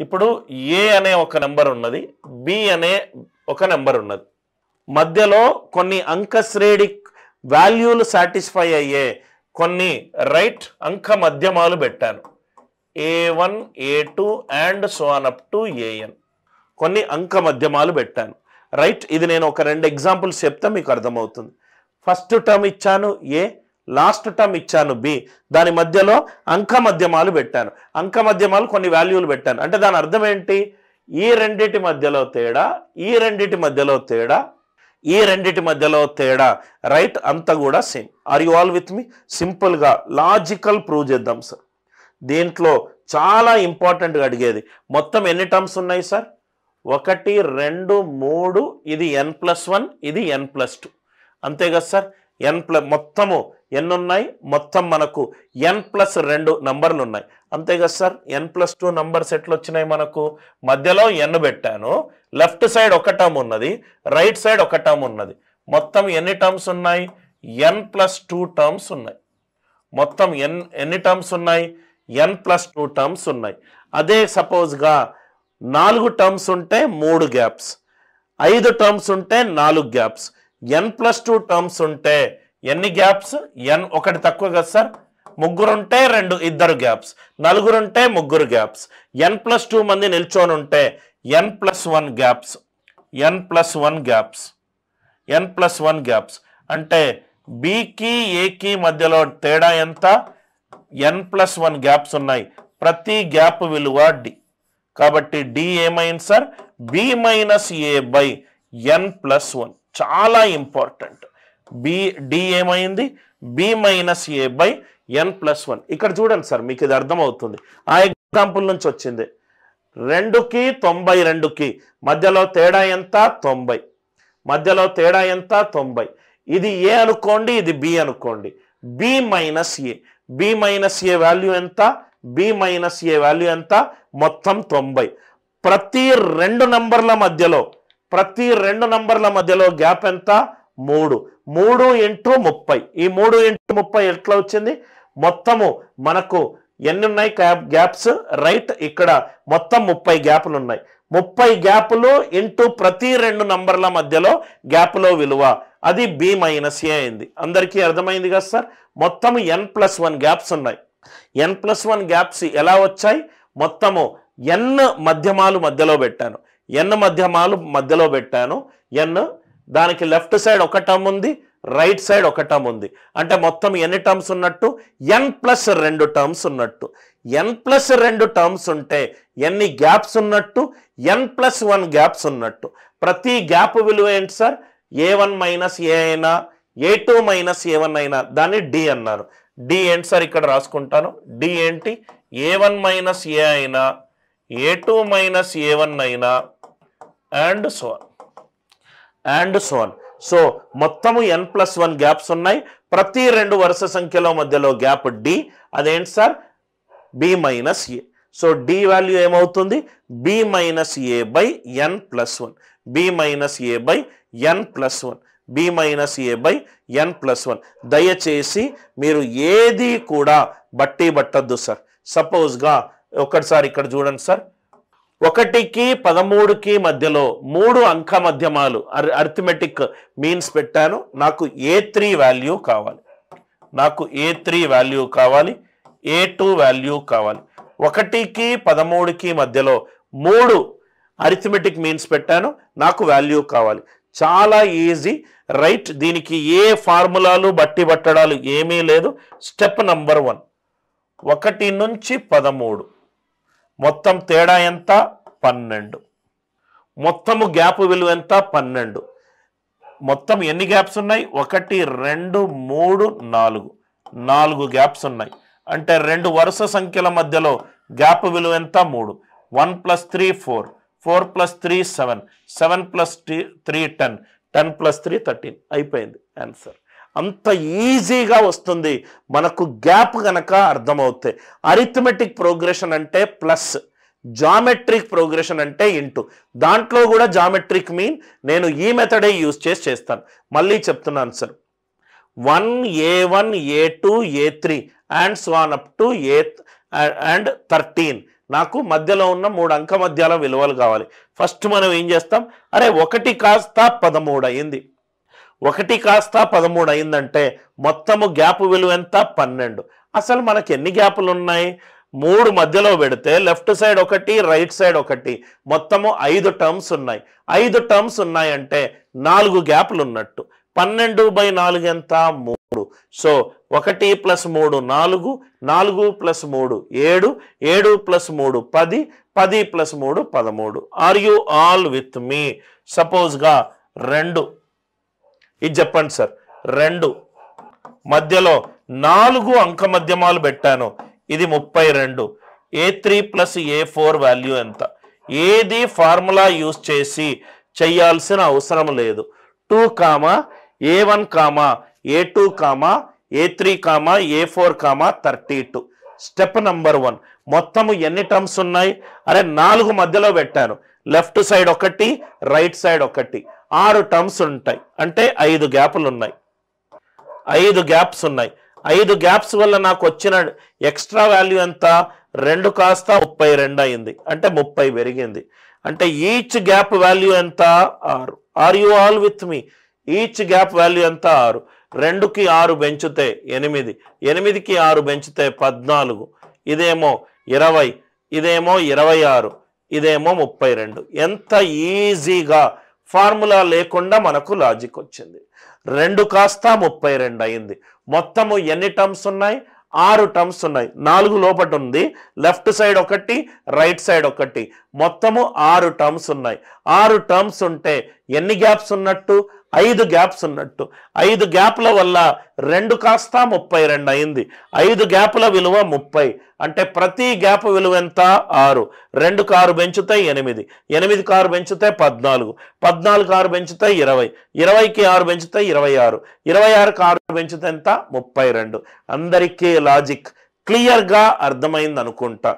ఇప్పుడు ఏ అనే ఒక నెంబర్ ఉన్నది, బి అనే ఒక నెంబర్ ఉన్నది. మధ్యలో కొన్ని అంక శ్రేణి వాల్యూలు సాటిస్ఫై అయ్యే కొన్ని రైట్ అంక మధ్యమాలు పెట్టాను. A1, A2 and so on up to AN. కొన్ని అంక మధ్యమాలు పెట్టాను. రైట్, ఇది నేను ఒక 2 ఎగ్జాంపుల్స్ చెప్తే మీకు అర్థమవుతుంది. ఫస్ట్ టర్మ్ ఇచ్చాను ఏ, లాస్ట్ టర్మ్ ఇచ్చాను బి, దాని మధ్యలో అంక మధ్యమాలు పెట్టాను. అంక మధ్యమాలు కొన్ని వాల్యూలు పెట్టాను. అంటే దాని అర్థం ఏంటి? ఈ రెండిటి మధ్యలో తేడా, ఈ రెండిటి మధ్యలో తేడా, ఈ రెండిటి మధ్యలో తేడా, రైట్, అంతా కూడా same. Are you all with me? సింపుల్గా లాజికల్ ప్రూవ్ చేద్దాం సార్. దీంట్లో చాలా ఇంపార్టెంట్గా అడిగేది, మొత్తం ఎన్ని టర్మ్స్ ఉన్నాయి సార్? 1, 2, 3, ఇది n+1, ఇది n+2, అంతే కదా సార్? మొత్తము ఎన్ని ఉన్నాయి? మొత్తం మనకు n+2 నంబర్లు ఉన్నాయి, అంతే కదా సార్? n+2 నంబర్స్ ఎట్లా వచ్చినాయి మనకు? మధ్యలో n పెట్టాను, లెఫ్ట్ సైడ్ ఒక టర్మ్ ఉన్నది, రైట్ సైడ్ ఒక టర్మ్ ఉన్నది. మొత్తం ఎన్ని టర్మ్స్ ఉన్నాయి? n+2 టర్మ్స్ ఉన్నాయి. మొత్తం ఎన్ని టర్మ్స్ ఉన్నాయి? n+2 టర్మ్స్ ఉన్నాయి. అదే సపోజ్గా 4 టర్మ్స్ ఉంటే 3 గ్యాప్స్, 5 టర్మ్స్ ఉంటే 4 గ్యాప్స్, n+2 టర్మ్స్ ఉంటే ఎన్ని గ్యాప్స్? ఒకటి తక్కువ కదా సార్? 3 ఉంటే 2 గ్యాప్స్, 4 ఉంటే 3 గ్యాప్స్, n+2 మంది నిల్చొని ఉంటే n+1 gaps, n+1 gaps, n+1 gaps. అంటే బికి ఏకి మధ్యలో తేడా ఎంత? n+1 గ్యాప్స్ ఉన్నాయి. ప్రతి గ్యాప్ విలువ డి. కాబట్టి డి ఏమైంది సార్? b - a/n+1. చాలా ఇంపార్టెంట్. డి ఏమైంది? b - a/n+1. ఇక్కడ చూడండి సార్, మీకు ఇది అర్థమవుతుంది. ఆ ఎగ్జాంపుల్ నుంచి వచ్చింది. 2కి 92కి మధ్యలో తేడా ఎంత? 90. మధ్యలో తేడా ఎంత? 90. ఇది ఏ అనుకోండి, ఇది బి అనుకోండి. b - a, b - a value ఎంత? b - a వాల్యూ ఎంత? మొత్తం 90. ప్రతి 2 నంబర్ల మధ్యలో గ్యాప్ ఎంత? 3. 3 × 30. ఈ 3 × 30 ఎట్లా వచ్చింది? మొత్తము మనకు ఎన్ని ఉన్నాయి గ్యాప్స్? రైట్, ఇక్కడ మొత్తం 30 గ్యాపులు ఉన్నాయి. 30 గ్యాపులు ఇంటూ ప్రతి 2 నంబర్ల మధ్యలో గ్యాప్లో విలువ, అది b - a అయింది. అందరికీ అర్థమైంది కదా సార్? మొత్తం n+1 గ్యాప్స్ ఉన్నాయి. n+1 గ్యాప్స్ ఎలా వచ్చాయి? మొత్తము n మధ్యమాలు మధ్యలో పెట్టాను, దానికి లెఫ్ట్ సైడ్ ఒక టర్మ్ ఉంది, రైట్ సైడ్ ఒక టర్మ్ ఉంది. అంటే మొత్తం ఎన్ని టర్మ్స్ ఉన్నట్టు? n+2 టర్మ్స్ ఉన్నట్టు. n+2 టర్మ్స్ ఉంటే ఎన్ని గ్యాప్స్ ఉన్నట్టు? n+1 గ్యాప్స్ ఉన్నట్టు. ప్రతి గ్యాప్ విలువ ఏంటి సార్? a1 - a అయినా, a2 - a1 అయినా దాన్ని డి అన్నారు. డి ఏంటి సార్? ఇక్కడ రాసుకుంటాను. డి ఏంటి? a1 - a అయినా, a2 - a1 అయినా, అండ్ సో ఆన్. సో మొత్తము n+1 గ్యాప్స్ ఉన్నాయి. ప్రతి 2 వరుస సంఖ్యలో మధ్యలో గ్యాప్ డి. అదేంటి sir? b - a. So D value ఏమవుతుంది? b - a/n+1, b - a/n+1, b - a/n+1. దయచేసి మీరు ఏది కూడా బట్టి పట్టద్దు సార్. సపోజ్గా ఒకసారి ఇక్కడ చూడండి సార్, 1కి 13కి మధ్యలో 3 అంక మధ్యమాలు అర్థమెటిక్ మీన్స్ పెట్టాను. నాకు a3 వాల్యూ కావాలి, a2 వాల్యూ కావాలి. 1కి 13కి మధ్యలో 3 అరిథమెటిక్ మీన్స్ పెట్టాను, నాకు వాల్యూ కావాలి. చాలా ఈజీ, రైట్. దీనికి ఏ ఫార్ములాలు బట్టి పట్టడాలు ఏమీ లేదు. స్టెప్ నంబర్ 1, 1 నుంచి 13 మొత్తం తేడా ఎంత? 12. మొత్తము గ్యాప్ విలువ ఎంత? 12. మొత్తం ఎన్ని గ్యాప్స్ ఉన్నాయి? 1, 2, 3, 4 గ్యాప్స్ ఉన్నాయి. అంటే 2 వరుస సంఖ్యల మధ్యలో గ్యాప్ విలువ ఎంత? 3. 1 + 3 4, 4 + 3 7, 7 + 3 10, 10 + 3 13. అయిపోయింది ఆన్సర్. అంత ఈజీగా వస్తుంది మనకు గ్యాప్ గనక అర్థమవుతాయి. అరిథమెటిక్ ప్రోగ్రెషన్ అంటే ప్లస్, జామెట్రిక్ ప్రోగ్రెషన్ అంటే ఇంటూ. దాంట్లో కూడా జామెట్రిక్ మీన్ నేను ఈ మెథడే యూజ్ చేస్తాను. మళ్ళీ చెప్తున్నాను sir. 1 A1 A2 A3 and so on up to 13. నాకు మధ్యలో ఉన్న 3 అంక మధ్యాల విలువలు కావాలి. ఫస్ట్ మనం ఏం చేస్తాం, అరే 1 కాస్త 13 అయింది. 1 కాస్త 13 అయిందంటే మొత్తము గ్యాప్ విలువ ఎంత, 12. అసలు మనకి ఎన్ని గ్యాపులు ఉన్నాయి, 3 మధ్యలో పెడితే లెఫ్ట్ సైడ్ 1 రైట్ సైడ్ 1 మొత్తము 5 టర్మ్స్ ఉన్నాయి. 5 టర్మ్స్ ఉన్నాయంటే 4 గ్యాపులు ఉన్నట్టు. 12/4 ఎంత, 3. So 1 + 3 4, 4 + 3 7, 7 + 3 10, 10 + 3 13. Are you all with మీ? సపోజ్గా 2 ఇది చెప్పండి సార్, 2 మధ్యలో 4 అంక మధ్యమాలు పెట్టాను, ఇది 32. A3 + A4 వాల్యూ ఎంత? ఏది ఫార్ములా యూజ్ చేసి చేయాల్సిన అవసరం లేదు. 2, A1, A2, A3, A4, 32. Step number 1. మొత్తము ఎన్ని టర్మ్స్ ఉన్నాయి, అరే 4 మధ్యలో పెట్టాను, left side 1 right side 1 6 terms ఉంటాయి, అంటే 5 గ్యాపులు ఉన్నాయి. 5 గ్యాప్స్ ఉన్నాయి. 5 గ్యాప్స్ వల్ల నాకు వచ్చిన ఎక్స్ట్రా వాల్యూ ఎంత, 2 కాస్త 32 అయింది, అంటే 30 పెరిగింది. అంటే ఈచ్ గ్యాప్ వాల్యూ ఎంత, 6. Are you all with me? Each gap value ఎంత, 6. 2కి 6 పెంచితే 8, 8కి 6 పెంచితే 14, ఇదేమో 20, ఇదేమో 26, ఇదేమో 32. ఎంత ఈజీగా ఫార్ములా లేకుండా మనకు లాజిక్ వచ్చింది. 2 కాస్త 32 అయింది. మొత్తము ఎన్ని టర్మ్స్ ఉన్నాయి, 6 టర్మ్స్ ఉన్నాయి. 4 లోపట ఉంది, లెఫ్ట్ సైడ్ 1 రైట్ సైడ్ 1 మొత్తము 6 టర్మ్స్ ఉన్నాయి. 6 టర్మ్స్ ఉంటే ఎన్ని గ్యాప్స్ ఉన్నట్టు, 5 గ్యాప్స్ ఉన్నట్టు. 5 గ్యాప్ల వల్ల 2 కాస్త 32 అయింది. 5 గ్యాప్ల విలువ 30, అంటే ప్రతి గ్యాప్ విలువ ఎంత, 6. 2కి 6 పెంచితే 8, 8కి 6 పెంచితే 14, 14కి 6 పెంచితే 20, 20కి 6 పెంచితే 26, 26కి 6 పెంచితే ఎంత, 32. అందరికీ లాజిక్ క్లియర్గా అర్థమైంది అనుకుంటా.